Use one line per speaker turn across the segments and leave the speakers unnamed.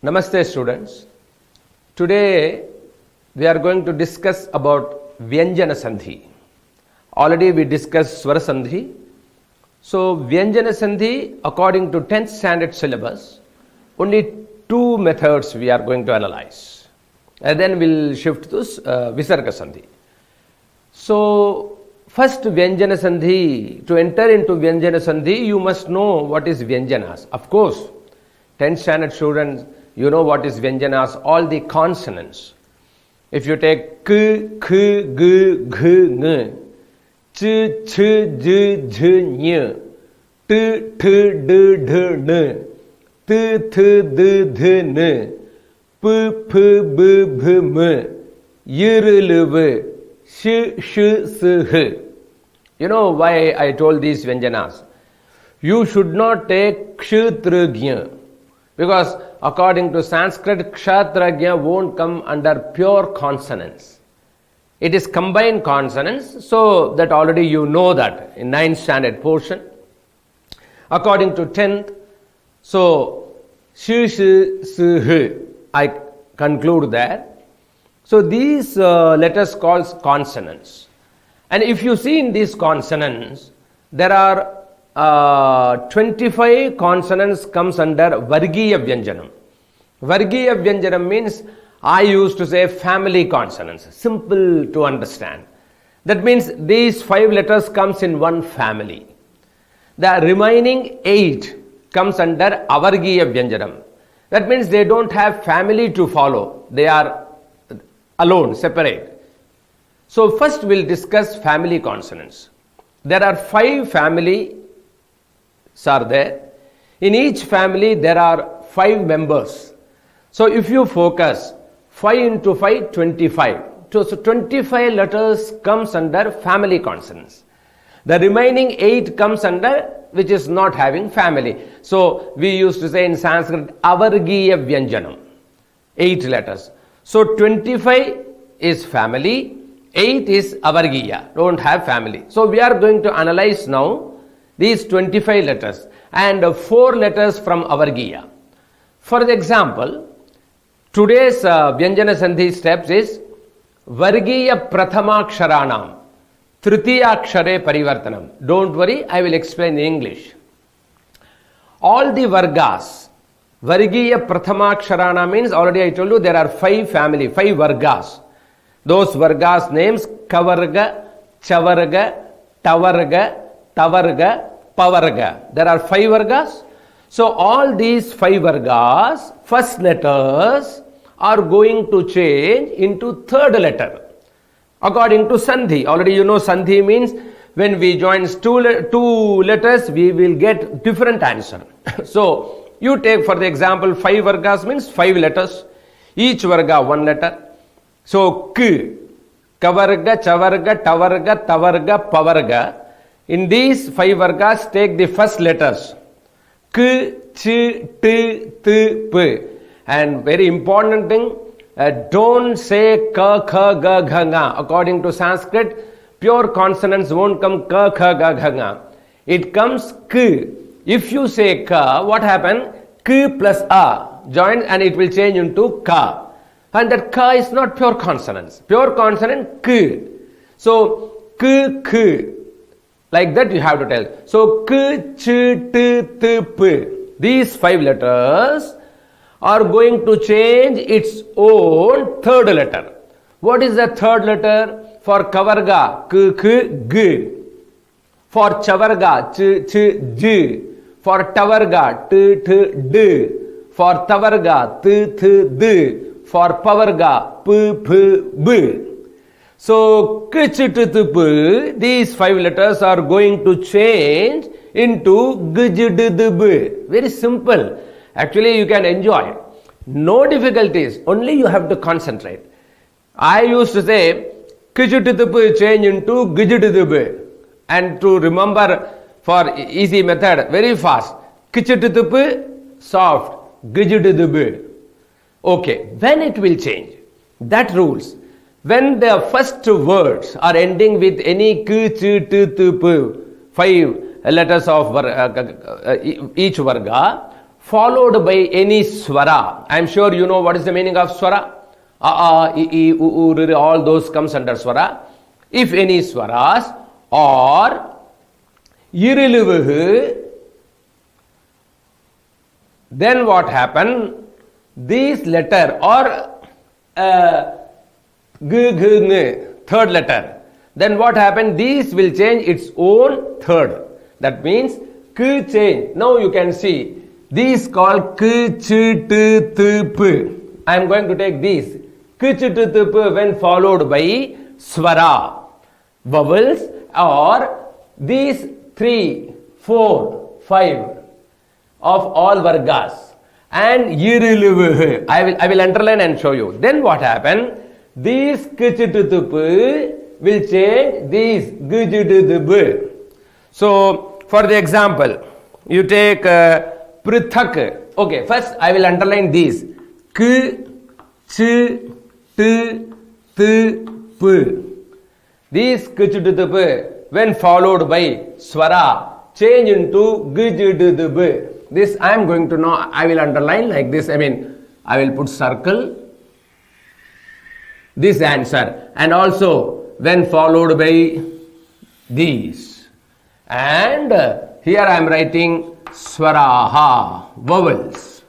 Namaste students. Today we are going to discuss about Vyanjana Sandhi. Already we discussed Swara Sandhi. So Vyanjana Sandhi, according to 10th standard syllabus, only two methods we are going to analyze. And then we'll shift to Visarga Sandhi. So first Vyanjana Sandhi, to enter into Vyanjana Sandhi, you must know what is Vyanjanas. Of course, 10th standard students, you know what is Vyanjanas, all the consonants. If you take k, k, g, g, ng, ch, ch, j, j, ny, t, t, d, d, n, t, t, d, d, n, p, p, b, b, m, y, l, v, sh, sh, s, h. You know why I told these Vyanjanas? You should not take kshatragya, because according to Sanskrit, kshatragya won't come under pure consonants. It is combined consonants, so that already you know that in 9th standard portion. According to 10th, so sh, sh, s, h, I conclude there. So these letters called consonants. And if you see in these consonants, there are 25 consonants comes under Vargiya Vyanjanam. Vargiya Vyanjanam means, I used to say family consonants, simple to understand. That means these 5 letters comes in one family. The remaining 8 comes under Avargiya Vyanjanam. That means they don't have family to follow. They are alone, separate. So first we'll discuss family consonants. There are 5 families are there. In each family there are 5 members. So if you focus 5 into 5, 25. So 25 letters comes under family consonants. The remaining 8 comes under which is not having family. So we used to say in Sanskrit Avargiya Vyanjanam. 8 letters. So 25 is family, 8 is Avargiya, don't have family. So we are going to analyze now these 25 letters and 4 letters from Avargiya. For the example, today's Vyanjana Sandhi steps is Vargiya Prathamaksharanam Tritiyakshare Parivartanam. Don't worry, I will explain in English. All the Vargas, Vargiya Prathamaksharana means, already I told you there are 5 family, 5 Vargas. Those Vargas names Kavarga, Chavarga, Tavarga, Tavarga, Pavarga. There are 5 Vargas. So all these 5 Vargas, first letters are going to change into third letter. According to Sandhi, already you know Sandhi means when we join two letters, we will get different answer. So you take for the example 5 Vargas means 5 letters. Each Varga 1 letter. So K, Kavarga, Chavarga, Tavarga, Tavarga, Pavarga. In these 5 Vargas, take the first letters. K, Ch, T, T, P. And very important thing, don't say Ka, Kha, Ga, Gha, Nga. According to Sanskrit, pure consonants won't come Ka, Kha, Ga, Gha, Nga. It comes K. If you say Ka, what happens? K plus A joins and it will change into Ka. And that Ka is not pure consonants. Pure consonant K. So K, K. Like that you have to tell. So K, Ch, T, T, P. These 5 letters are going to change its own third letter. What is the third letter? For Kavarga, K, K, G. For Chavarga, Ch, Ch, J. For Tavarga, T, T, D. For Tavarga, T, T, D. For Pavarga, P, P, B. So, K, Ch, T, T, P, these 5 letters are going to change into G, J, D, D, B. Very simple. Actually, you can enjoy. No difficulties. Only you have to concentrate. I used to say, K, Ch, T, T, P change into G, J, D, D, B. And to remember for easy method, very fast. K, Ch, T, T, P, soft. G, J, D, D, B. Okay, when it will change? That rules. When the first words are ending with any K, Ch, T, T, P, 5 letters of each Varga, followed by any swara. I am sure you know what is the meaning of swara. All those comes under swara. If any swaras or iriluvuhu, then what happen? These letter or third letter, then what happened? These will change its own third. That means k change. Now you can see these called k, ch, t, th, p. I am going to take these k, ch, t, th, p when followed by swara, vowels, or these 3, 4, 5 of all vargas and yiriluvuh. I will underline and show you. Then what happened? These k, ch, t, th, p will change these g, j, d, d, b. So for the example, you take prithak. Okay, first I will underline these k, ch, t, th, p. These k, ch, t, th, p when followed by swara change into g, j, d, d, b. This I am going to know. I will underline like this. I will put circle this answer, and also when followed by these, and here I am writing swaraha, vowels.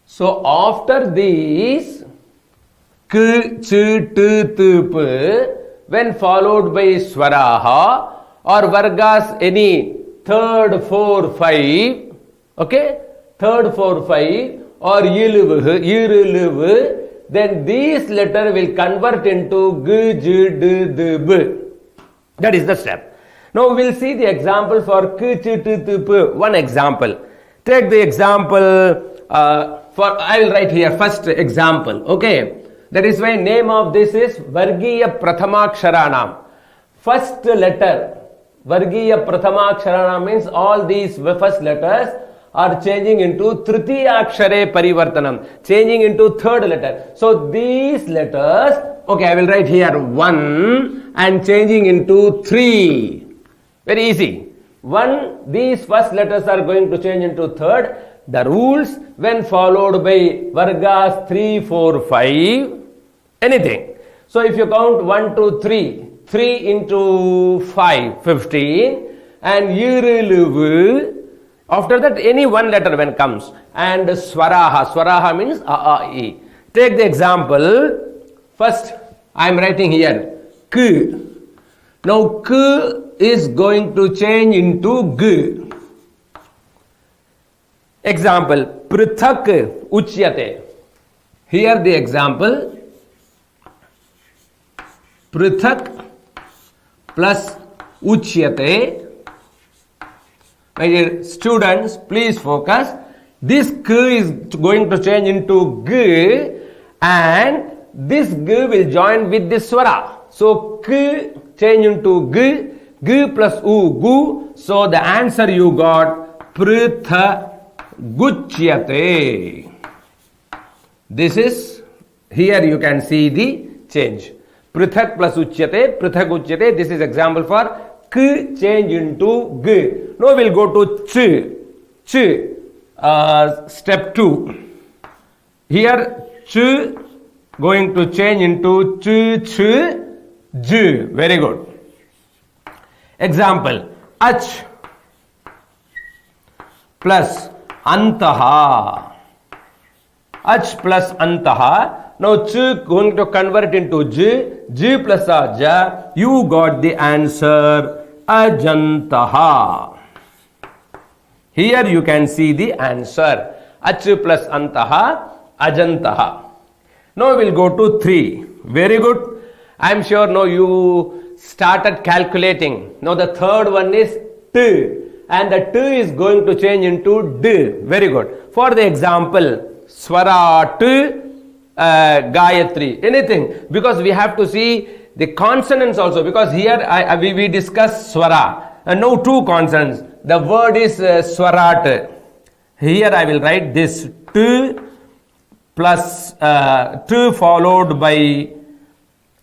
So after these k, ch, t, th, p when followed by swaraha or vargas any third, 4, 5, okay, third, 4, 5 or yiriluvuh, then this letter will convert into g, j, d, d, b. That is the step. Now we will see the example for k, ch, t, th, p. One example. Take the example I will write here first example. Okay. That is why name of this is Vargiya Prathamaksharanam. First letter. Vargiya Prathamaksharanam means all these first letters are changing into Tritiya Akshare Parivartanam, changing into third letter. So these letters, okay, I will write here 1 and changing into 3. Very easy. 1, these first letters are going to change into third. The rules when followed by vargas 3, 4, 5, anything. So if you count 1, 2, 3, 3 into 5, 15, and yiriluvuh. After that, any one letter when comes, and swaraha. Swaraha means e. Take the example. First, I am writing here k. Now k is going to change into g. Example, prithak uchyate. Here the example, prithak plus uchyate. My dear students, please focus. This k is going to change into g, and this g will join with this swara. So k change into g, g plus u, gu. So the answer you got prithaguchyate. This is, here you can see the change. Prithak plus uchyate, prithaguchyate. This is example for k change into g. Now we'll go to ch. Step 2. Here ch going to change into ch, j. Very good. Example, ach plus antaha. Ach plus antaha. Now ch going to convert into j, j plus aja. You got the answer ajantaha. Here you can see the answer. Ach plus antaha, ajantaha. Now we will go to 3. Very good. I am sure now you started calculating. Now the third one is t, and the t is going to change into d. Very good. For the example, swara t, Gayatri, anything, because we have to see the consonants also, because here we discuss swara, and now 2 consonants. The word is swarat. Here I will write this t plus t followed by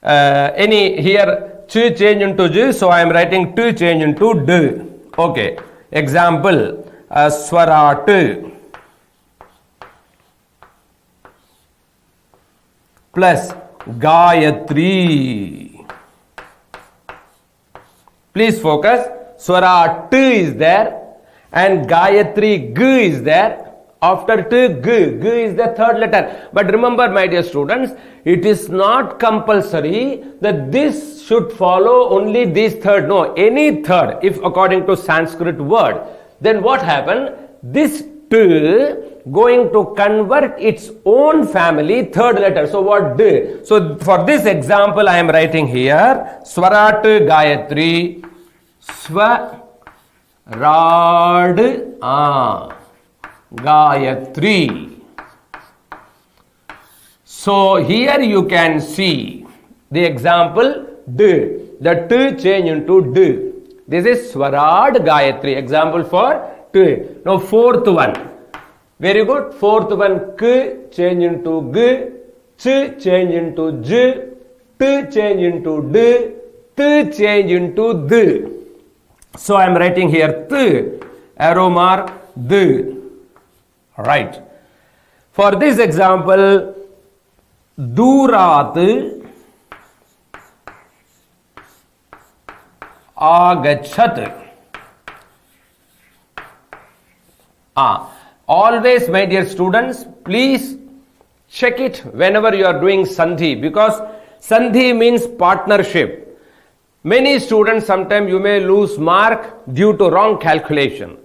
any, here ch change into j, so I am writing t change into d. Okay. Example, Swarat plus Gayatri. Please focus. Swara T is there and Gayatri G is there. After T, G. G is the third letter. But remember, my dear students, it is not compulsory that this should follow only this third. No, any third, if according to Sanskrit word. Then what happened? This T going to convert its own family third letter. So what D? So for this example, I am writing here Swarat Gayatri. Swarad Gayatri. So here you can see the example D. The T change into D. This is Swarad Gayatri. Example for T. Now fourth one. Very good. Fourth one K change into G. Ch change into J. T change into D. T change into D. So I am writing here T. Arrow mark D. Right. For this example, Durat Agachat. Always, my dear students, please check it whenever you are doing Sandhi, because Sandhi means partnership. Many students, sometimes you may lose mark due to wrong calculation.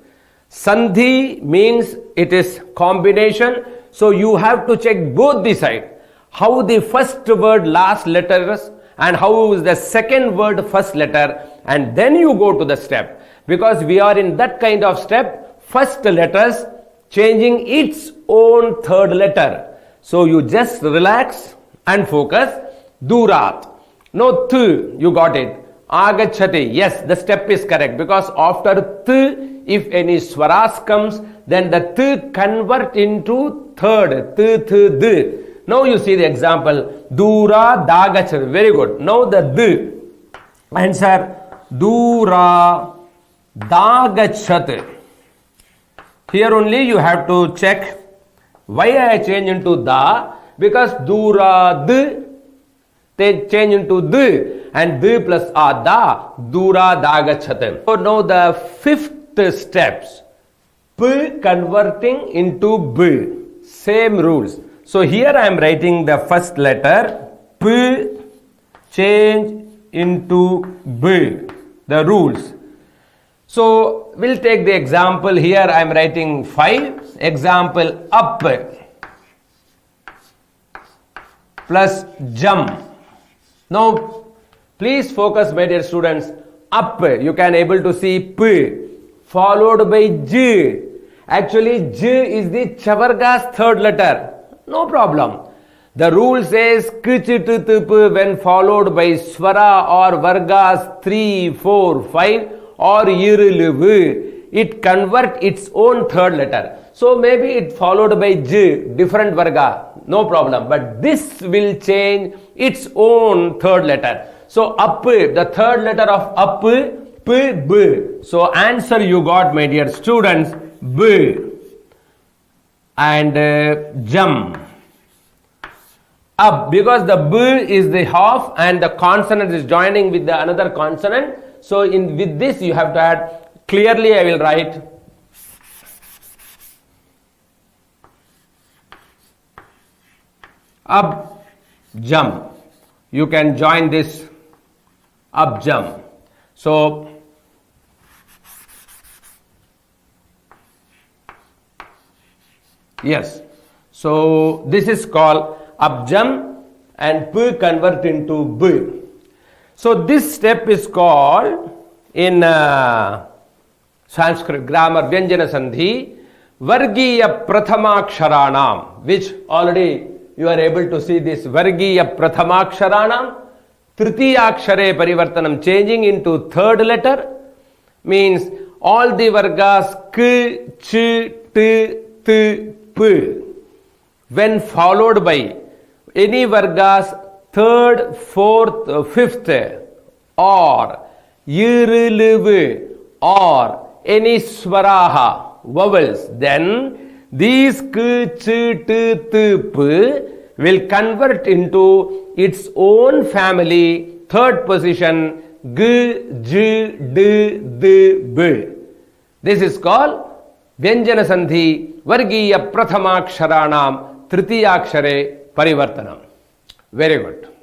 Sandhi means it is combination, so you have to check both the side. How the first word last letters and how is the second word first letter, and then you go to the step. Because we are in that kind of step, first letters changing its own third letter. So you just relax and focus. Durat. No T, you got it. Agachati. Yes, the step is correct, because after T, if any swaras comes, then the T convert into third. T, Th, D. Now you see the example. Dura Dagachati. Very good. Now the D. Answer. Dura Dagachati. Here only you have to check why I change into Da, because Dura D, they change into D, and D plus A Da, Dura Dagachate. So now the fifth steps, P converting into B, same rules. So here I am writing the first letter, P change into B, the rules. So we'll take the example here. I am writing 5. Example up plus jump. Now please focus, my dear students. Up, you can able to see P followed by J. Actually J is the Chavarga's third letter. No problem. The rule says when followed by Swara or Vargas 3, 4, 5 or Yiriluvu, it convert its own third letter. So maybe it followed by J, different Varga, no problem. But this will change its own third letter. So up, the third letter of up, P, B. So answer you got, my dear students, B. And jump. Up, because the B is the half and the consonant is joining with the another consonant. So with this you have to add. Clearly I will write up jump. You can join this up jump. So yes, so this is called up jump and P convert into B. So this step is called in Sanskrit grammar Vyanjana Sandhi Vargiya Prathamaksharanam, which already you are able to see this Vargiya Prathamaksharanam, Tritiyakshare Parivartanam, changing into third letter, means all the Vargas K, Ch, T, T, P, when followed by any Vargas third, fourth, fifth, or Yiriluvu, or any Swaraha, vowels, then these k, ch, t, t, p will convert into its own family, third position, g, j, d, d, b. This is called Vyanjana Sandhi Vargiya Prathamaksharaणाम Tritiyakshare Parivartanam. Very good.